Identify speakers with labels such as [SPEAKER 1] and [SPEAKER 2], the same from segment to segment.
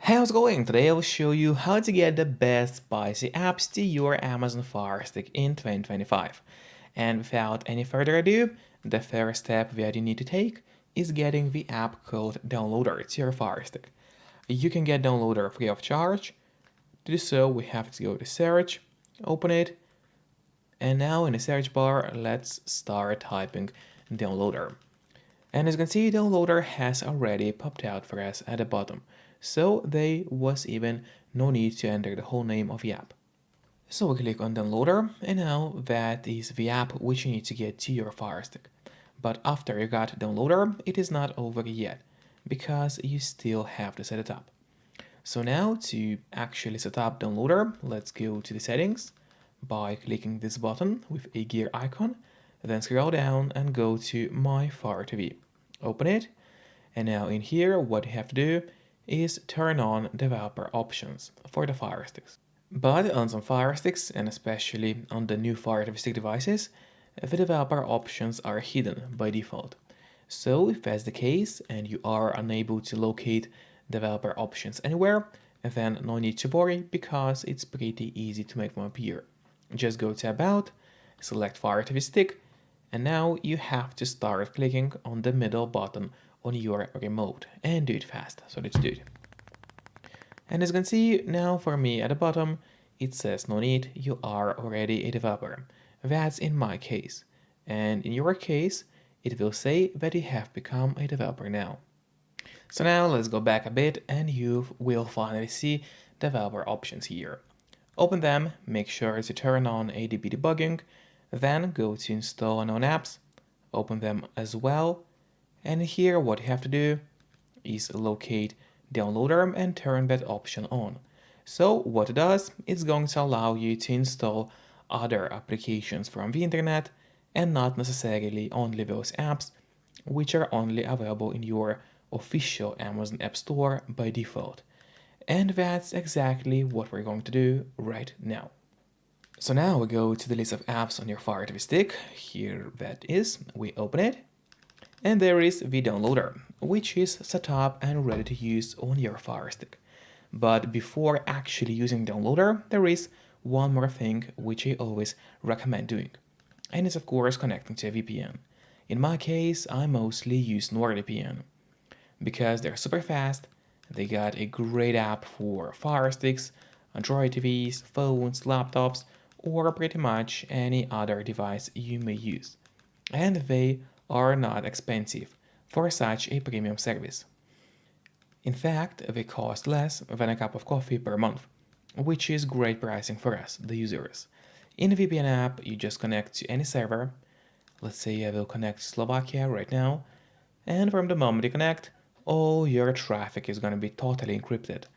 [SPEAKER 1] Hey, how's it going? Today I will show you how to get the best spicy apps to your Amazon Fire Stick in 2025. And without any further ado, the first step that you need to take is getting the app called Downloader to your Fire Stick. You can get Downloader free of charge. To do so, we have to go to search, open it, and now in the search bar, let's start typing Downloader. And as you can see, Downloader has already popped out for us at the bottom, so there was even no need to enter the whole name of the app. So we click on Downloader, and now that is the app which you need to get to your Fire Stick. But after you got Downloader, it is not over yet, because you still have to set it up. So now to actually set up Downloader, let's go to the settings by clicking this button with a gear icon, then scroll down and go to My Fire TV. Open it, and now in here what you have to do is turn on developer options for the Fire Sticks. But on some Fire Sticks, and especially on the new Fire TV Stick devices, the developer options are hidden by default. So if that's the case and you are unable to locate developer options anywhere, then no need to worry because it's pretty easy to make them appear. Just go to About, select Fire TV Stick, and now you have to start clicking on the middle button on your remote and do it fast. So let's do it. And as you can see now for me at the bottom, it says no need, you are already a developer. That's in my case. And in your case, it will say that you have become a developer now. So now let's go back a bit and you will finally see developer options here. Open them, make sure to turn on ADB debugging, then go to install unknown apps, open them as well, and here what you have to do is locate Downloader and turn that option on. So what it does, it's going to allow you to install other applications from the internet and not necessarily only those apps which are only available in your official Amazon App Store by default. And that's exactly what we're going to do right now. So now we go to the list of apps on your Fire TV Stick. Here that is, we open it. And there is the Downloader, which is set up and ready to use on your Fire Stick. But before actually using Downloader, there is one more thing which I always recommend doing. And it's of course connecting to a VPN. In my case, I mostly use NordVPN because they're super fast. They got a great app for Fire Sticks, Android TVs, phones, laptops, or pretty much any other device you may use. And they are not expensive for such a premium service. In fact, they cost less than a cup of coffee per month, which is great pricing for us, the users. In the VPN app, you just connect to any server. Let's say I will connect to Slovakia right now, and from the moment you connect, all your traffic is going to be totally encrypted.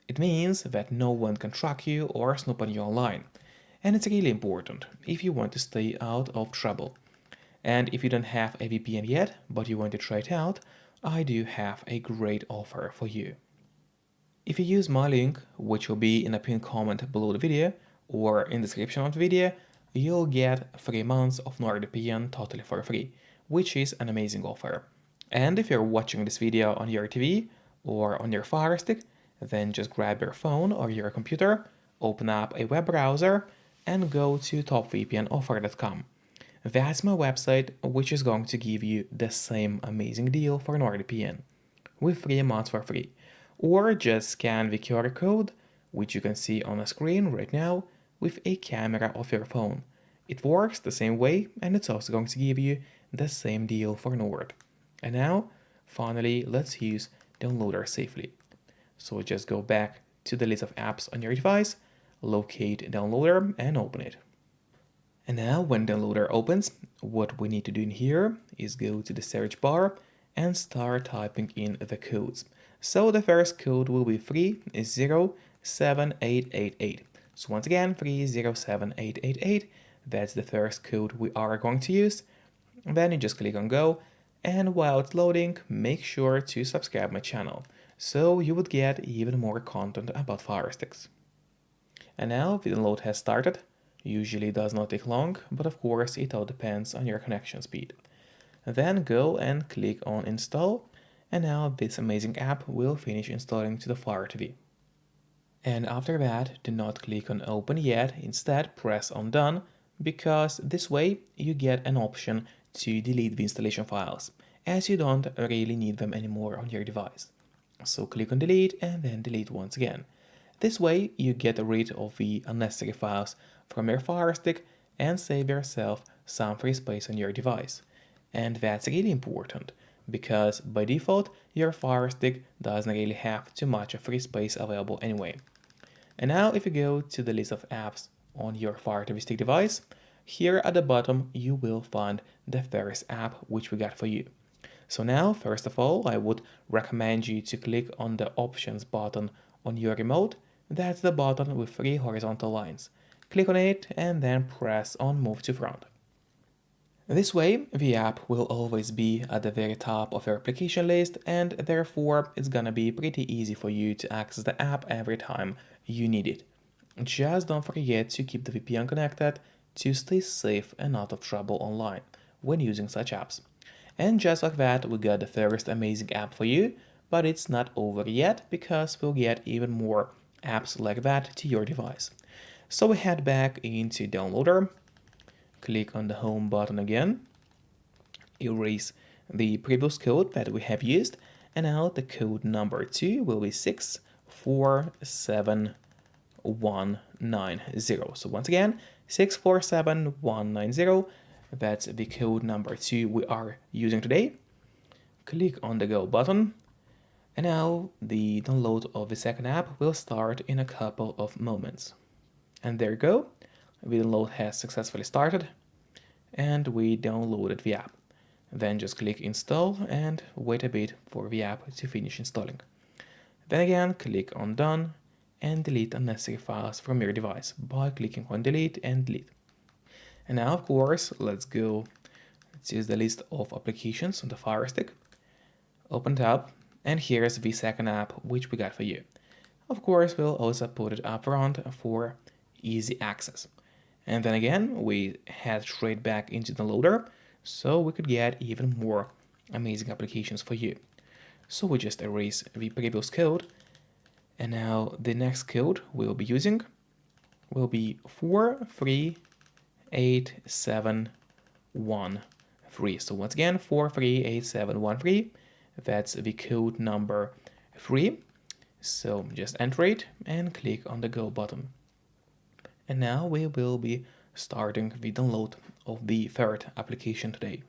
[SPEAKER 1] It means that no one can track you or snoop on you online, and it's really important if you want to stay out of trouble. And if you don't have a VPN yet, but you want to try it out, I do have a great offer for you. If you use my link, which will be in a pinned comment below the video or in the description of the video, you'll get 3 months of NordVPN totally for free, which is an amazing offer. And if you're watching this video on your TV or on your Fire Stick, then just grab your phone or your computer, open up a web browser, and go to topvpnoffer.com. That's my website, which is going to give you the same amazing deal for NordVPN, with 3 months for free. Or just scan the QR code, which you can see on the screen right now, with a camera of your phone. It works the same way, and it's also going to give you the same deal for Nord. And now, finally, let's use Downloader safely. So just go back to the list of apps on your device, locate Downloader, and open it. And now when Downloader opens, what we need to do in here is go to the search bar and start typing in the codes. So the first code will be 307888. So once again, 307888, that's the first code we are going to use. Then you just click on go, and while it's loading, make sure to subscribe my channel, so you would get even more content about Fire Sticks. And now the download has started. Usually does not take long, but of course it all depends on your connection speed. Then go and click on install, and now this amazing app will finish installing to the Fire TV. And after that, do not click on open yet, instead press on done, because this way you get an option to delete the installation files, as you don't really need them anymore on your device. So click on delete and then delete once again. This way you get rid of the unnecessary files from your Fire Stick and save yourself some free space on your device. And that's really important, because by default your Fire Stick doesn't really have too much of free space available anyway. And now if you go to the list of apps on your Fire TV Stick device, here at the bottom you will find the first app which we got for you. So now, first of all, I would recommend you to click on the options button on your remote. That's the button with 3 horizontal lines. Click on it and then press on move to front. This way, the app will always be at the very top of your application list, and therefore it's gonna be pretty easy for you to access the app every time you need it. Just don't forget to keep the VPN connected to stay safe and out of trouble online when using such apps. And just like that, we got the first amazing app for you, but it's not over yet, because we'll get even more apps like that to your device. So we head back into Downloader, click on the Home button again, erase the previous code that we have used, and now the code number 2 will be 647190. So once again, 647190. That's the code number 2 we are using today. Click on the Go button, and now the download of the second app will start in a couple of moments. And there you go, the download has successfully started, and we downloaded the app. Then just click install and wait a bit for the app to finish installing. Then again, click on done and delete unnecessary files from your device by clicking on delete and delete. And now, of course, let's go to the list of applications on the Fire Stick. Open it up, and here's the second app which we got for you. Of course, we'll also put it up front for easy access. And then again, we head straight back into the loader, so we could get even more amazing applications for you. So we just erase the previous code, and now the next code we'll be using will be 438713. So once again, 438713. That's the code number 3. So just enter it and click on the Go button. And now we will be starting the download of the third application today.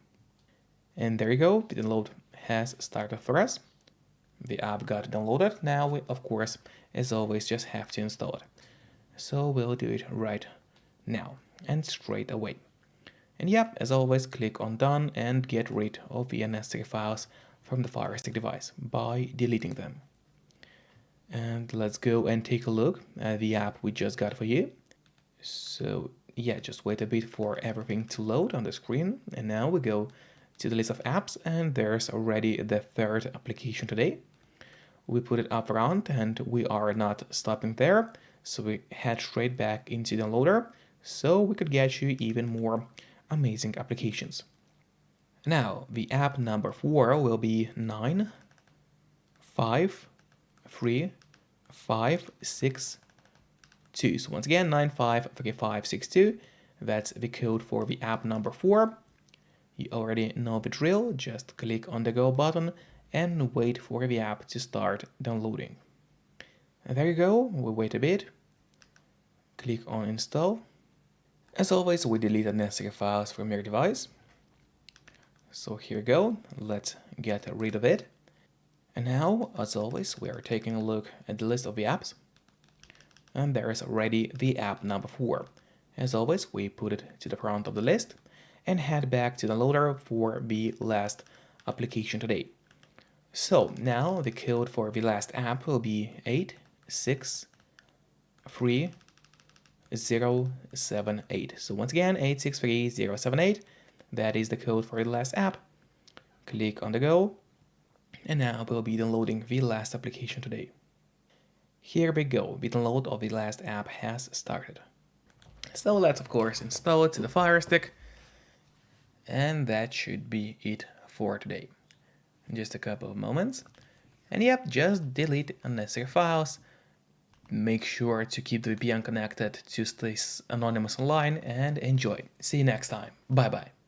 [SPEAKER 1] And there you go, the download has started for us. The app got downloaded. Now we, of course, as always, just have to install it. So we'll do it right now and straight away. And yep, as always, click on done and get rid of the unnecessary files from the Fire Stick device by deleting them. And let's go and take a look at the app we just got for you. So yeah, just wait a bit for everything to load on the screen. And now we go to the list of apps, and there's already the third application today. We put it up front and we are not stopping there. So we head straight back into the downloader so we could get you even more amazing applications. Now, the app number 4 will be 9535562. So once again, 953562. That's the code for the app number 4. You already know the drill. Just click on the Go button and wait for the app to start downloading. And there you go. We wait a bit. Click on install. As always, we delete unnecessary files from your device. So here we go. Let's get rid of it. And now, as always, we are taking a look at the list of the apps. And there is already the app number 4. As always, we put it to the front of the list and head back to the loader for the last application today. So now the code for the last app will be 863078. So once again, 863078. That is the code for the last app. Click on the Go, and now we'll be downloading the last application today. Here we go, the download of the last app has started. So let's of course install it to the Fire Stick, and that should be it for today. in just a couple of moments. And yep, just delete unnecessary files. Make sure to keep the VPN connected to stay anonymous online, and enjoy. See you next time. Bye bye.